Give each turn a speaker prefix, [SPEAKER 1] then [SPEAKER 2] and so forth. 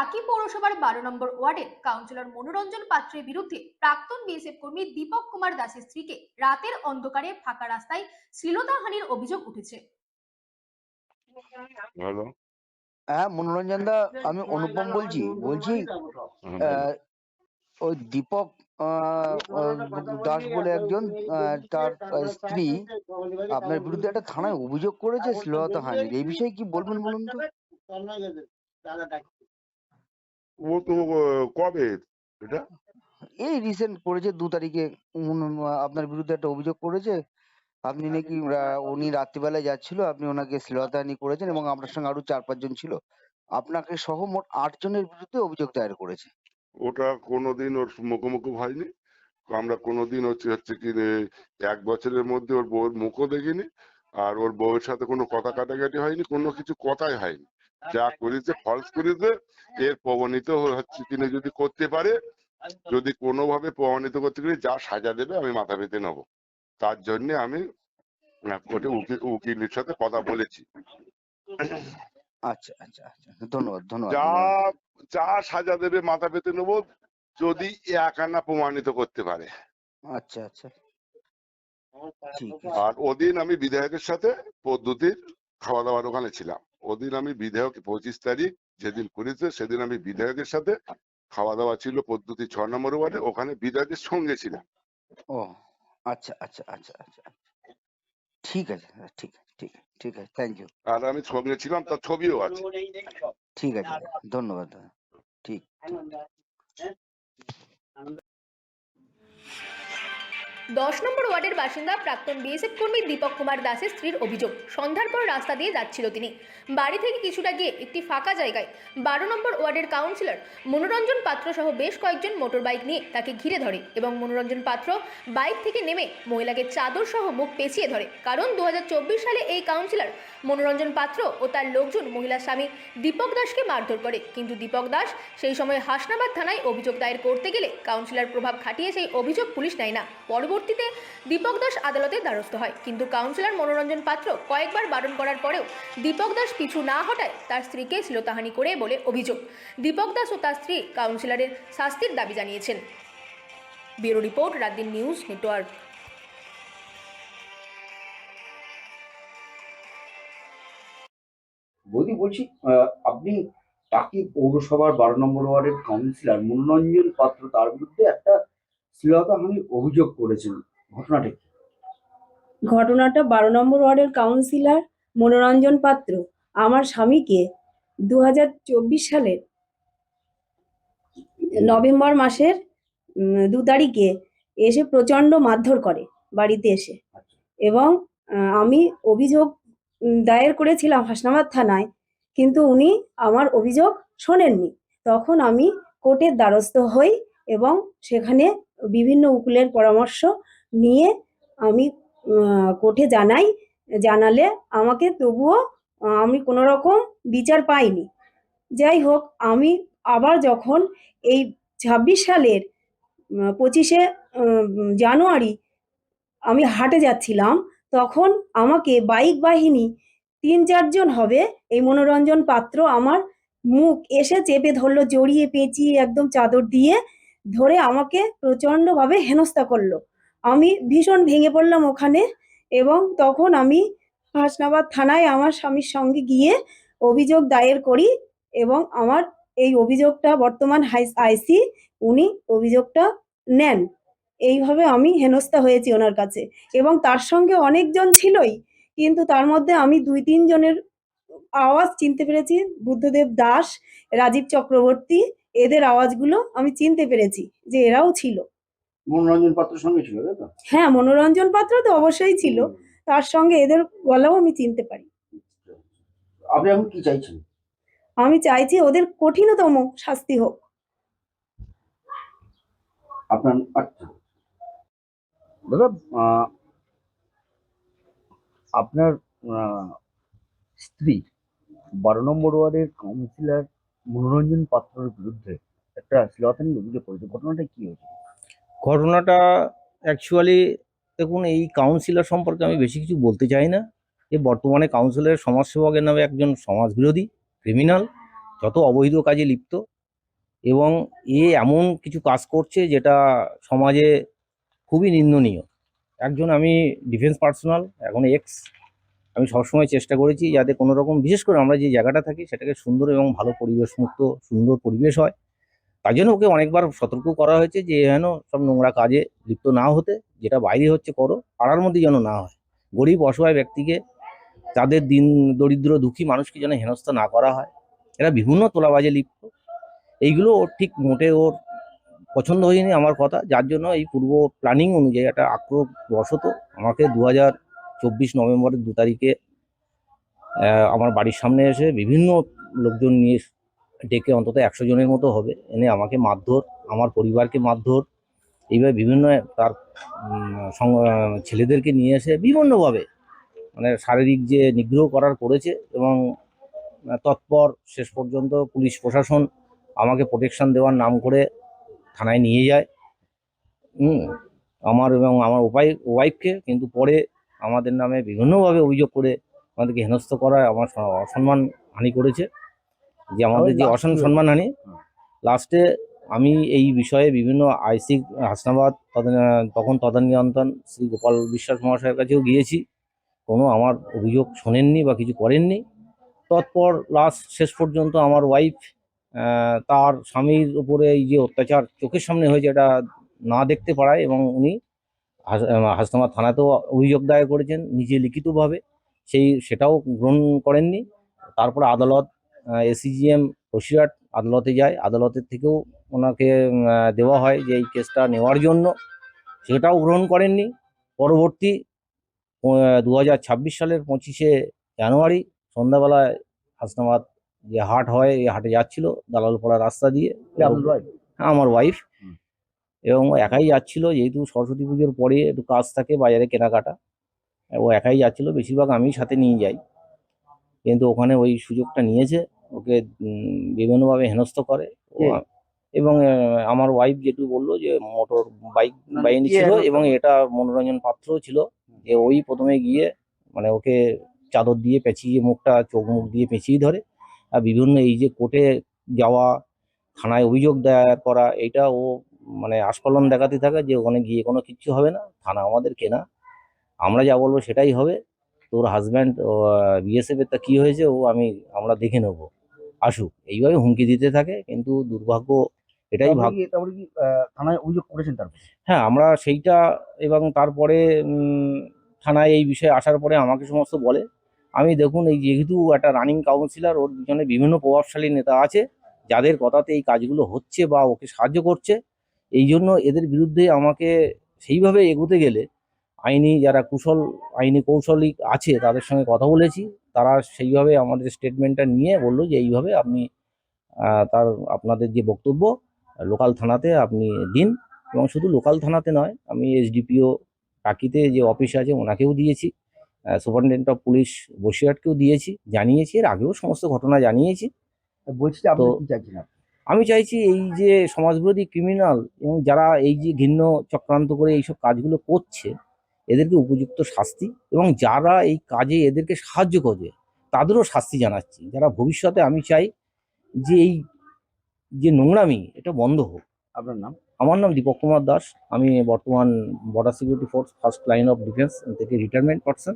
[SPEAKER 1] টাকি পৌরসভার 12 নম্বর ওয়ার্ডের কাউন্সিলর মনোরঞ্জন পাত্রের বিরুদ্ধে প্রাক্তন বিএসএফ কর্মী দীপক কুমার দাসের স্ত্রীকে রাতের অন্ধকারে ফাঁকা রাস্তায় শ্লীলতাহানির অভিযোগ উঠেছে।
[SPEAKER 2] হ্যালো।
[SPEAKER 3] হ্যাঁ, মনোরঞ্জন দা, আমি অনুপম বলছি।
[SPEAKER 2] হ্যাঁ, বলো।
[SPEAKER 3] ওই দীপক দাস বলে একজন, তার স্ত্রী আপনার বিরুদ্ধে একটা থানায় অভিযোগ করেছে শ্লীলতাহানির। এই বিষয়ে কি বলবেন বলুন তো?
[SPEAKER 2] ও তো কবে এটা?
[SPEAKER 3] এই রিসেন্ট করেছে, 2 তারিখে আপনার বিরুদ্ধে একটা অভিযোগ করেছে। আপনি নাকি উনি রাত্রিবেলায় যাচ্ছিল, আপনি ওনাকে শ্লীলতাহানি করেছেন এবং আপনার সঙ্গে আরো 4-5 জন ছিল। আপনাকে সহ মোট 8 জনের বিরুদ্ধে অভিযোগ দায়ের করেছে।
[SPEAKER 2] ওটা কোনোদিন ওর মুখোমুখি হয়নি। আমরা কোনোদিন হচ্ছে কি 1 বছরের মধ্যে ওর বউয়ের মুখও দেখিনি, আর ওর বউয়ের সাথে কোনো কথা কাটাকাটি হয়নি, কোনো কিছু কথাই হয়নি। যা করেছে ফলস করেছে। এর প্রমাণিত হচ্ছে কিনা যদি করতে পারে, যদি কোনোভাবে প্রমাণিত করতে পারে, যা সাজা দেবে আমি মাথা পেতে নেবো। তার জন্য আমি কোর্টে উকিলের সাথে কথা বলেছি।
[SPEAKER 3] আচ্ছা আচ্ছা আচ্ছা, ধন্যবাদ ধন্যবাদ।
[SPEAKER 2] যা যা সাজা দেবে মাথা পেতে নেবো, যদি একানা প্রমাণিত করতে পারে।
[SPEAKER 3] আচ্ছা আচ্ছা, ঠিক আছে।
[SPEAKER 2] আর ওদিন আমি বিধায়কের সাথে পদ্ধতির খাওয়া দাওয়ার ওখানে ছিলাম। ওদিন আমি বিধায়ক 25 তারিখ যেদিন করেছে, সেদিন আমি বিধায়কের সাথে খাওয়া দাওয়া ছিল পদ্ধতি 6 নম্বর ওয়ার্ডে, ওখানে বিধায়কের সঙ্গে ছিলাম।
[SPEAKER 3] ও আচ্ছা আচ্ছা আচ্ছা আচ্ছা, ঠিক আছে, ঠিক আছে, ঠিক আছে, ঠিক আছে, থ্যাংক ইউ।
[SPEAKER 2] আর আমি সঙ্গে ছিলাম, তার ছবিও আছে।
[SPEAKER 3] ঠিক আছে, ধন্যবাদ দাদা। ঠিক।
[SPEAKER 1] 10 নম্বর ওয়ার্ডের বাসিন্দা প্রাক্তন বিএসএফ কর্মী দীপক কুমার দাসের স্ত্রীর অভিযোগ, সন্ধ্যার পর রাস্তা দিয়ে যাচ্ছিল তিনি। বাড়ি থেকে কিছুটা গিয়ে একটি ফাঁকা জায়গায় 12 নম্বর ওয়ার্ডের কাউন্সিলর মনোরঞ্জন পাত্র সহ বেশ কয়েকজন মোটর বাইক নিয়ে তাকে ঘিরে ধরে এবং মনোরঞ্জন পাত্র বাইক থেকে নেমে মহিলাকে চাদর সহ মুখ পেঁচিয়ে ধরে। কারণ 2024 সালে এই কাউন্সিলর মনোরঞ্জন পাত্র ও তার লোকজন মহিলার স্বামী দীপক দাসকে মারধর করে, কিন্তু দীপক দাস সেই সময় হাসনাবাদ থানায় অভিযোগ দায়ের করতে গেলে কাউন্সিলর প্রভাব খাটিয়ে সেই অভিযোগ পুলিশ নেয় না। পরবর্তীতে দীপক দাস আদালতের দ্বারস্থ হয়, কিন্তু কাউন্সিলর মনোরঞ্জন পাত্র কয়েকবার বারণ করার পরেও দীপক দাস পিছু না হটায় তার স্ত্রীকে শ্লীলতাহানি করে বলে অভিযোগ। দীপক দাস ও তার স্ত্রী কাউন্সিলরের শাস্তির দাবি জানিয়েছেন। Bureau report, রাতদিন news network.
[SPEAKER 4] বৌদি বলছি, আপনি টাকি পৌরসভার 12 নম্বর ওয়ার্ডের কাউন্সিলর মনোরঞ্জন পাত্র, তার বিরুদ্ধে একটা শ্লীলতাহানির অভিযোগ করেছেন, ঘটনাটা কি?
[SPEAKER 5] ঘটনাটা 12 নম্বর ওয়ার্ডের কাউন্সিলর মনোরঞ্জন পাত্র আমার স্বামীকে 2024 সালের নভেম্বর মাসের 2 তারিখে এসে প্রচণ্ড মারধর করে বাড়িতে এসে, এবং আমি অভিযোগ দায়ের করেছিলাম হাসনাবাদ থানায়, কিন্তু উনি আমার অভিযোগ শোনেননি। তখন আমি কোর্টের দ্বারস্থ হই এবং সেখানে বিভিন্ন উকিলের পরামর্শ নিয়ে আমি কোর্টে জানালে আমাকে তবুও আমি কোনো রকম বিচার পাইনি। যাই হোক, আমি আবার যখন এই 26 সালের 25শে জানুয়ারি আমি হাটে যাচ্ছিলাম, তখন আমাকে বাইক বাহিনী 3-4 জন হবে, এই মনোরঞ্জন পাত্র আমার মুখ এসে চেপে ধরলো, জড়িয়ে পেঁচিয়ে একদম চাদর দিয়ে ধরে আমাকে প্রচণ্ডভাবে হেনস্থা করলো। আমি ভীষণ ভেঙে পড়লাম ওখানে, এবং তখন আমি হাসনাবাদ থানায় আমার স্বামীর সঙ্গে গিয়ে অভিযোগ দায়ের করি, এবং আমার এই অভিযোগটা বর্তমান আইসি উনি অভিযোগটা নেন। এইভাবে আমি হেনস্থা হয়েছি ওনার কাছে, এবং তার সঙ্গে অনেকজন ছিলই, কিন্তু তার মধ্যে আমি 2-3 জনের আওয়াজ চিনতে পেরেছি, বুদ্ধদেব দাস, রাজীব চক্রবর্তী, এদের আওয়াজগুলো আমি চিনতে পেরেছি যে এরাও ছিল।
[SPEAKER 4] মনোরঞ্জন পাত্রের সঙ্গে ছিল, তাই তো?
[SPEAKER 5] হ্যাঁ, মনোরঞ্জন পাত্র তো অবশ্যই ছিল, তার সঙ্গে এদের গলাও আমি চিনতে পারি।
[SPEAKER 4] আপনি এখন কি চাইছেন?
[SPEAKER 5] আমি চাইছি ওদের কঠিনতম শাস্তি হোক।
[SPEAKER 4] আপনার দাদা, আপনার স্ত্রী 12 নম্বর ওয়ার্ডের কাউন্সিলর মনোরঞ্জন পাত্রের বিরুদ্ধে একটা শ্লীলতাহানির অভিযোগ করেছে, ঘটনাটা কি হয়েছে?
[SPEAKER 6] ঘটনাটা অ্যাকচুয়ালি দেখুন, এই কাউন্সিলর সম্পর্কে আমি বেশি কিছু বলতে চাই না। এ বর্তমানে কাউন্সিলরের সমাজসেবকের নামে একজন সমাজবিরোধী ক্রিমিনাল, যত অবৈধ কাজে লিপ্ত। এবং এমন কিছু কাজ করছে যেটা সমাজে খুবই নিন্দনীয়। একজন আমি ডিফেন্স পার্সোনাল, এখন আমি সবসময় চেষ্টা করেছি যাতে কোনো রকম, বিশেষ করে আমরা যে জায়গাটা থাকি সেটাকে সুন্দর এবং ভালো পরিবেশমুক্ত সুন্দর পরিবেশ হয়। তার জন্য ওকে অনেকবার সতর্ক করা হয়েছে যে যেন সব নোংরা কাজে লিপ্ত না হতে, যেটা বাইরে হচ্ছে করো, পাড়ার মধ্যে যেন না হয়। গরিব অসহায় ব্যক্তিকে, তাদের দিন দরিদ্র দুঃখী মানুষকে যেন হেনস্থা না করা হয়। এরা বিভিন্ন তোলাবাজে লিপ্ত। এইগুলো ওর ঠিক মোটে ওর পছন্দ হয়নি আমার কথা, যার জন্য এই পূর্ব প্ল্যানিং অনুযায়ী একটা আক্রোশবশত আমাকে 2024 নভেম্বরের 2 তারিখে আমার বাড়ির সামনে এসে বিভিন্ন লোকজন নিয়ে ডেকে, অন্তত 100 জনের মতো হবে, এনে আমাকে মারধর, আমার পরিবারকে মারধর, এইভাবে বিভিন্ন তার ছেলেদেরকে নিয়ে এসে বিভিন্নভাবে মানে শারীরিক যে নিগ্রহ করার করেছে। এবং তৎপর শেষ পর্যন্ত পুলিশ প্রশাসন আমাকে প্রোটেকশন দেওয়ার নাম করে থানায় নিয়ে যায়। আমার এবং আমার ওয়াইফকে, কিন্তু পরে আমাদের নামে বিভিন্নভাবে অভিযোগ করে আমাদেরকে হেনস্থ করায়, আমার অসম্মান হানি করেছে, যে আমাদের যে সম্মান হানি। লাস্টে আমি এই বিষয়ে বিভিন্ন আইসি হাসনাবাদ, তখন তদানীন্তন শ্রী গোপাল বিশ্বাস মহাশয়ের কাছেও গিয়েছি, কোনো আমার অভিযোগ শোনেননি বা কিছু করেননি। তৎপর শেষ পর্যন্ত আমার ওয়াইফ তার স্বামীর উপরে এই যে অত্যাচার চোখের সামনে হয়েছে এটা না দেখতে পারায়, এবং উনি হাসনাবাদ থানাতেও অভিযোগ দায়ের করেছেন নিজে লিখিতভাবে, সেটাও গ্রহণ করেননি। তারপরে আদালত, এসিজিএম বসিরহাট আদালতে যায়, আদালতের থেকেও ওনাকে দেওয়া হয় যে এই কেসটা নেওয়ার জন্য, সেটাও গ্রহণ করেননি। পরবর্তী 2026 সালের 25শে জানুয়ারি সন্ধ্যাবেলায় হাসনাবাদ যে হাট হয়, এই হাটে যাচ্ছিল দালালপাড়া রাস্তা দিয়ে, আমার ওয়াইফ, এবং ও একাই যাচ্ছিল, যেহেতু সরস্বতী পুজোর পরে একটু কাজ থাকে বাজারে কেনাকাটা, ও একাই যাচ্ছিল, বেশিরভাগ আমি সাথে নিয়ে যাই, কিন্তু ওখানে ওই সুযোগটা নিয়েছে, ওকে বিভিন্নভাবে হেনস্থ করে। এবং আমার ওয়াইফ যেটু বললো যে মোটর বাইক বাইনি ছিল, এবং এটা মনোরঞ্জন পাত্রও ছিল, যে ওই প্রথমে গিয়ে মানে ওকে চাদর দিয়ে পেঁচিয়ে, মুখটা চোখ মুখ দিয়ে পেঁচিয়ে ধরে, আর বিভিন্ন এই যে কোর্টে যাওয়া, থানায় অভিযোগ দায়ের করা, এইটা ও মানে আস্ফালন দেখাতে থাকে যে ওখানে গিয়ে কোনো কিচ্ছু হবে না, থানা আমাদের কেনা, আমরা যা বলবো সেটাই হবে, তোর হাজব্যান্ড বিএসএফ এর তা কি হয়েছে আমরা দেখে নেবো, আসুক, এইভাবে হুমকি দিতে থাকে। কিন্তু দুর্ভাগ্য এটাই
[SPEAKER 4] তারপরে কি থানায় অভিযোগ করেছেন তারপর?
[SPEAKER 6] হ্যাঁ, আমরা সেইটা, এবং তারপরে থানায় এই বিষয়ে আসার পরে আমাকে সমস্ত বলে। আমি দেখুন, এই যেহেতু একটা রানিং কাউন্সিলর, ওর পিছনে বিভিন্ন প্রভাবশালী নেতা আছে যাদের কথাতে এই কাজগুলো হচ্ছে বা ওকে সাহায্য করছে, এই জন্য এদের বিরুদ্ধে আমাকে সেইভাবে এগোতে গেলে যারা আইনি কৌশলী আছে তাদের সঙ্গে কথা বলেছি, তারা সেইভাবে আমাদের স্টেটমেন্টটা নিয়ে বললো যে এইভাবে আপনি আপনাদের যে বক্তব্য লোকাল থানাতে আপনি দিন। এবং শুধু লোকাল থানাতে নয়, আমি এসডিপিও টাকিতে যে অফিস আছে ওনাকেও দিয়েছি, সুপারিনটেন্ডেন্ট অফ পুলিশ বসিরহাটকেও দিয়েছি, জানিয়েছি, এর আগেও সমস্ত ঘটনা জানিয়েছি।
[SPEAKER 4] বলছি যে আপনি
[SPEAKER 6] তো
[SPEAKER 4] কি চাইছেন?
[SPEAKER 6] আমি চাইছি এই যে সমাজবিরোধী ক্রিমিনাল এবং যারা এই যে ঘৃণ্য চক্রান্ত করে এইসব কাজগুলো করছে, এদেরকে উপযুক্ত শাস্তি, এবং যারা এই কাজে এদেরকে সাহায্য করবে তাদেরও শাস্তি জানাচ্ছি, যারা ভবিষ্যতে, আমি চাই যে এই যে নোংরামি এটা বন্ধ হোক।
[SPEAKER 4] আপনার নাম?
[SPEAKER 6] আমার নাম দীপক কুমার দাস, আমি বর্তমান border security force first line of defence থেকে রিটায়ারমেন্ট পারসন।